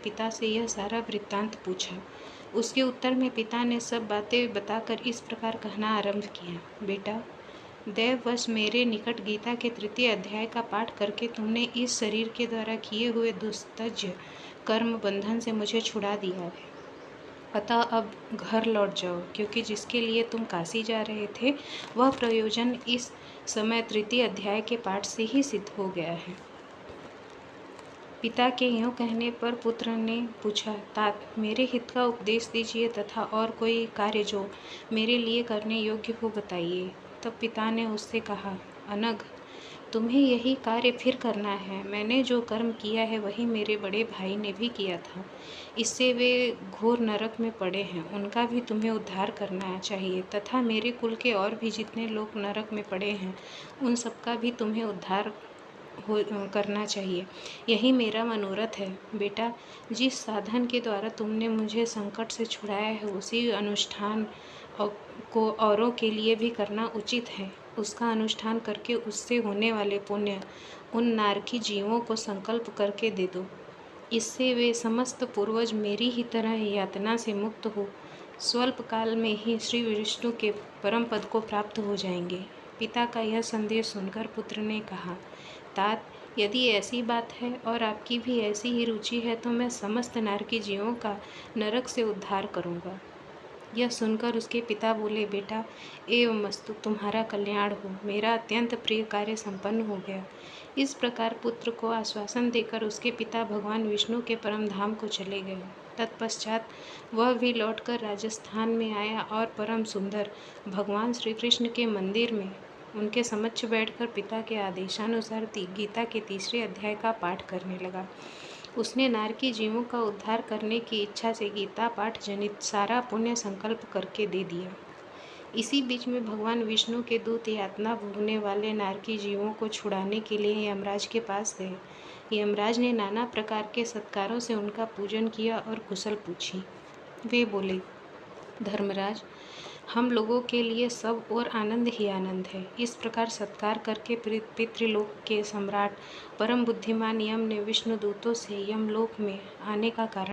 पिता से यह सारा वृत्तांत पूछा। उसके उत्तर में पिता ने सब बातें बताकर इस प्रकार कहना आरंभ किया। बेटा, दैववश मेरे निकट गीता के 3 अध्याय का पाठ करके तुमने इस शरीर के द्वारा किए हुए दुस्तज कर्म बंधन से मुझे छुड़ा दिया है। अतः अब घर लौट जाओ, क्योंकि जिसके लिए तुम काशी जा रहे थे वह प्रयोजन इस समय 3 अध्याय के पाठ से ही सिद्ध हो गया है। पिता के यूँ कहने पर पुत्र ने पूछा, तात, मेरे हित का उपदेश दीजिए तथा और कोई कार्य जो मेरे लिए करने योग्य हो बताइए। तब पिता ने उससे कहा, अनघ, तुम्हें यही कार्य फिर करना है। मैंने जो कर्म किया है वही मेरे बड़े भाई ने भी किया था। इससे वे घोर नरक में पड़े हैं, उनका भी तुम्हें उद्धार करना चाहिए तथा मेरे कुल के और भी जितने लोग नरक में पड़े हैं उन सबका भी तुम्हें उद्धार करना चाहिए। यही मेरा मनोरथ है। बेटा, जिस साधन के द्वारा तुमने मुझे संकट से छुड़ाया है उसी अनुष्ठान को औरों के लिए भी करना उचित है। उसका अनुष्ठान करके उससे होने वाले पुण्य उन नारकी जीवों को संकल्प करके दे दो। इससे वे समस्त पूर्वज मेरी ही तरह यातना से मुक्त हो स्वल्प काल में ही श्री विष्णु के परम पद को प्राप्त हो जाएंगे। पिता का यह संदेश सुनकर पुत्र ने कहा, तात, यदि ऐसी बात है और आपकी भी ऐसी ही रुचि है तो मैं समस्त नारकी जीवों का नरक से उद्धार करूँगा। यह सुनकर उसके पिता बोले, बेटा, एवमस्तु, तुम्हारा कल्याण हो। मेरा अत्यंत प्रिय कार्य संपन्न हो गया। इस प्रकार पुत्र को आश्वासन देकर उसके पिता भगवान विष्णु के परम धाम को चले गए। तत्पश्चात वह भी लौटकर राजस्थान में आया और परम सुंदर भगवान श्री कृष्ण के मंदिर में उनके समक्ष बैठकर पिता के आदेशानुसार गीता के 3 अध्याय का पाठ करने लगा। उसने नारकी जीवों का उद्धार करने की इच्छा से गीता पाठ जनित सारा पुण्य संकल्प करके दे दिया। इसी बीच में भगवान विष्णु के दूत यातना भोगने वाले नारकी जीवों को छुड़ाने के लिए यमराज के पास गए। यमराज ने नाना प्रकार के सत्कारों से उनका पूजन किया और कुशल पूछी। वे बोले, धर्मराज, हम लोगों के लिए सब और आनंद ही आनंद है। इस प्रकार सत्कार करके पितृलोक के सम्राट परम बुद्धिमान यम ने विष्णु दूतों से यमलोक में आने का कारण